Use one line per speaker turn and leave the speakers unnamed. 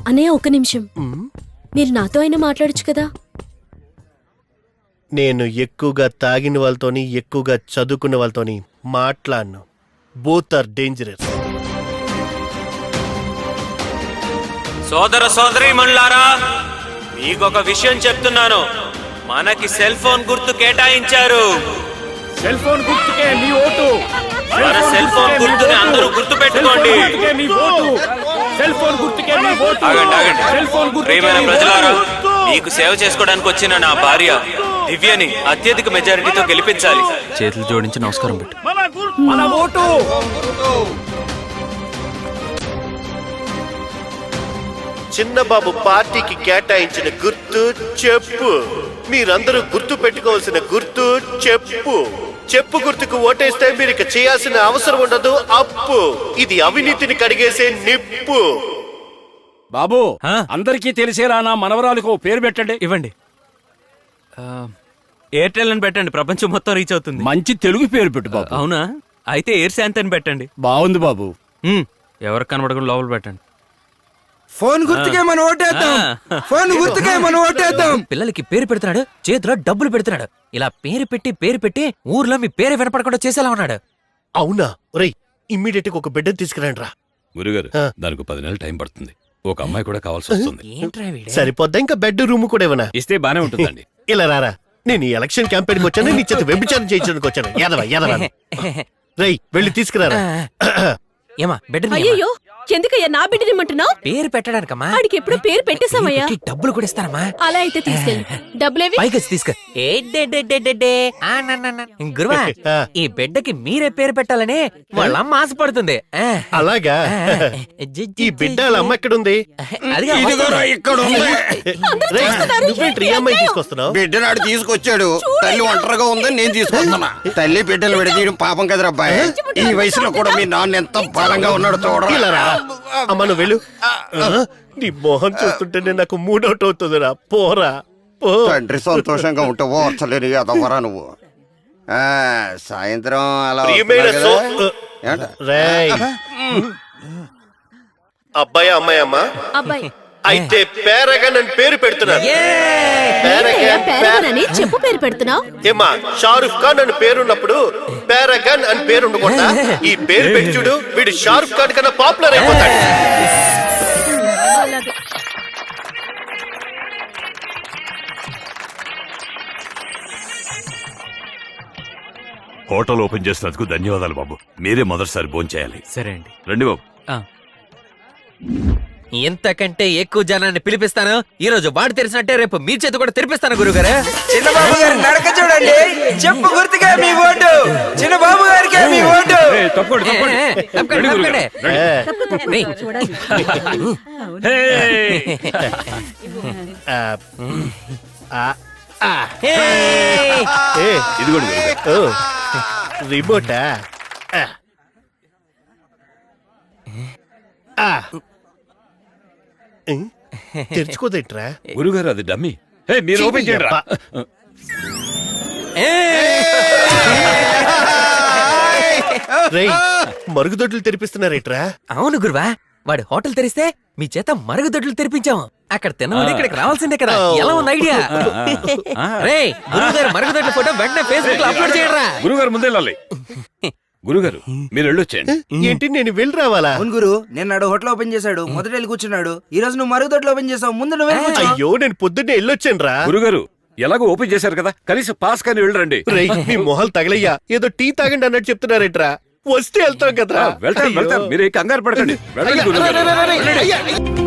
అన్నయ్య ఒక్క నిమిషం, మీరు నాతో అయినా మాట్లాడొచ్చు కదా.
నేను ఎక్కువగా తాగిన వాళ్ళతోని ఎక్కువగా చదువుకున్న వాళ్ళతోని మాట్లాడను. Both are dangerous.
సోదర సోదరీమణులారా, మీకొక విషయం చెప్తున్నాను. మనకి సెల్ ఫోన్ గుర్తు కేటాయించారు.
సెల్ ఫోన్ గుర్తుకే మీ ఓటు.
మన సెల్ ఫోన్ గుర్తుని అందరూ గుర్తు పెట్టుకోండి.
సెల్ ఫోన్ గుర్తుకే మీ ఓటు.
ఆగండి ఆగండి.
సెల్ ఫోన్ గుర్తుకే
ప్రియమైన
మీ
ప్రజలారా,
ఓటు.
మీకు సేవ చేసుకోవడానికి వచ్చిన నా భార్య దివ్యని అత్యధిక మెజారిటీతో గెలిపించాలి. చేతులు జోడించి నమస్కారం పెట్టు.
మన ఓటు.
చిన్నబాబు పార్టీకి కేటాయించిన గుర్తు చెప్పు. మీరందరూ గుర్తు పెట్టుకోవాల్సిన గుర్తు చెప్పు. చెప్పు గుర్తుకు ఓటేస్తే మీరు ఇక చేయాల్సిన అవసరం ఉండదు. అప్పు. ఇది అవినీతిని కడిగేసే నిప్పు.
బాబు, అందరికీ తెలిసేలా నా మనవరాలకు పేరు పెట్టండి.
ఇవ్వండి. ఎయిర్టెల్ అని పెట్టండి, ప్రపంచం మొత్తం రీచ్ అవుతుంది.
మంచి తెలుగు పేరు పెట్టు బాబు.
అవునా? అయితే ఎయిర్ శాంతి అని పెట్టండి.
బాగుంది బాబు.
ఎవరికి కనబడకుండా లోపల పెట్టండి.
ఫోన్ గుర్తుకే మనం ఓటేద్దాం. ఫోన్ గుర్తుకే మనం ఓటేద్దాం.
పిల్లలకి పేరు పెడుతున్నాడు, చేతిలో డబ్బులు పెడుతున్నాడు. ఇలా పేరు పెట్టి ఊర్లో మీ పేరు వినపడకుండా చేసేలా ఉన్నాడు.
అవునా? ఒరేయ్, ఇమ్మీడియట్ గా ఒక బిడ్డను తీసుకురండి రా.
గురుగారు, దానికి 10 నెలలు టైం పడుతుంది. ఒక అమ్మాయి కూడా కావాల్సి వస్తుంది.
సరిపోద్దా? ఇంకా బెడ్ రూమ్ కూడా ఏమన్నా
ఇస్తే బానే ఉంటుందండి.
ఇలా రారా. నేను ఈ ఎలక్షన్ క్యాంపెయిన్ వచ్చాను, నీ చేత వ్యభిచారం చేయించడానికి వచ్చాను. ఎదవా రేయ్, వెళ్ళి తీసుకురారా.
ఏమా బెడ్
అయ్యో, ఎందుకయ్యా నా బిడ్డనిమ్మంటున్నావు?
పేరు పెట్టడానికమ్మా.
ఆడికి ఎప్పుడు పేరు పెట్టేశామయ్యా.
డబ్బులు కూడా ఇస్తారమ్మా.
అలా అయితే తీసుకెళ్ళి డబ్బులేవి
పైకి తీసుకు. గురువా, ఈ బిడ్డకి మీరే పేరు పెట్టాలని వాళ్ళ అమ్మ ఆశపడుతుంది.
అలాగా? ఈ బిడ్డ వాళ్ళ అమ్మ ఎక్కడుంది? నువ్వేంటి ఈ అమ్మాయి తీసుకొస్తున్నావు?
బిడ్డనాడు తీసుకొచ్చాడు. తల్లి ఒంటరిగా ఉందని నేను తీసుకొస్తున్నా. తల్లి బిడ్డలు విడదీయడం పాపం కదరా అబ్బాయి. ఈ వయసులో కూడా మీ నాన్న ఎంత బలంగా ఉన్నాడు చూడరా.
అమ్మ నువ్వు వెళ్ళు. నీ మొహం చూస్తుంటేనే నాకు మూడౌట్ అవుతుందిరా. పోరా పో.
తండ్రి సంతోషంగా ఉంటే ఓర్చలేని అదవరా నువ్వు. సాయంత్రం అలా
రేయ్, అబ్బాయి అమ్మాయి అమ్మా?
అబ్బాయి.
అయితే పేరగన్ అని పేరు పెడుతున్నాను.
పేరగన్ చెప్పు పేరు పెడుతున్నావు.
ఏమా, షారుఖ్ ఖాన్ అని పేరున్నప్పుడు పేరగన్ అని పేరు ఉండకుండా ఈ పేరు పెట్టి చూడు, వీడు షారుఖ్ ఖాన్ కన్నా పాపులర్ అయిపోతాడు.
హోటల్ ఓపెన్ చేసినందుకు ధన్యవాదాలు బాబు. మీరే మొదటిసారి భోంచేయాలి.
సరే అండి.
రండి బాబు.
ఇంతకంటే ఎక్కువ జనాన్ని పిలిపిస్తాను. ఈ రోజు వాడు తెరిచినట్టే రేపు మీ చేతి కూడా తెరిపిస్తాను గురుగారు.
చిన్నబాబు గారి నడక చూడండి. చెప్పు గుర్తుగా మీ ఓటు. చిన్నబాబు గారికి మీ ఓటు.
ఇదిగోండి
రిమోటా? తెరుచుకోదేంట్రా?
గురుగారు, అది డమ్మీ. మీరు ఓపెన్ చేయండి.
మరుగుదొడ్లు తెరిపిస్తున్నారేట్రా?
అవును గురువా, వాడి హోటల్ తెరిస్తే మీ చేత మరుగుదొడ్లు తెరిపించాము. అక్కడ తినవాడు ఇక్కడికి రావాల్సిందే కదా. ఎలా ఉంది ఐడియా? గురుగారు మరుగుదొడ్ల ఫోటో వెంటనే ఫేస్బుక్ లో అప్లోడ్ చేయరా.
గురుగారు ముందే వెళ్ళాలి. గురుగారు, మీరు వెళ్ళొచ్చేయండి.
ఏంటి నేను వెళ్ళి రావాలా?
అవును గురు, నిన్నాడు హోటల్ ఓపెన్ చేశాడు. మొదట వెళ్ళి కూర్చున్నాడు. ఈ రోజు నువ్వు మరుగుదొడ్లు ఓపెన్ చేసావు. ముందు నువ్వు
అయ్యో, నేను పొద్దున్నే వెళ్ళొచ్చాను రా.
గురుగారు, ఎలాగో ఓపెన్ చేశారు కదా, కనీసం పాస్ కానీ వెళ్ళరండి.
మీ మొహాలు తగలయ్యా. ఏదో టీ తాగండి అన్నట్టు చెప్తున్నారేట్రా? వస్తే వెళ్తాం కదరా.
వెళ్తాం. మీరు కంగారు పడకండి. వెళ్ళండి గురుగారు.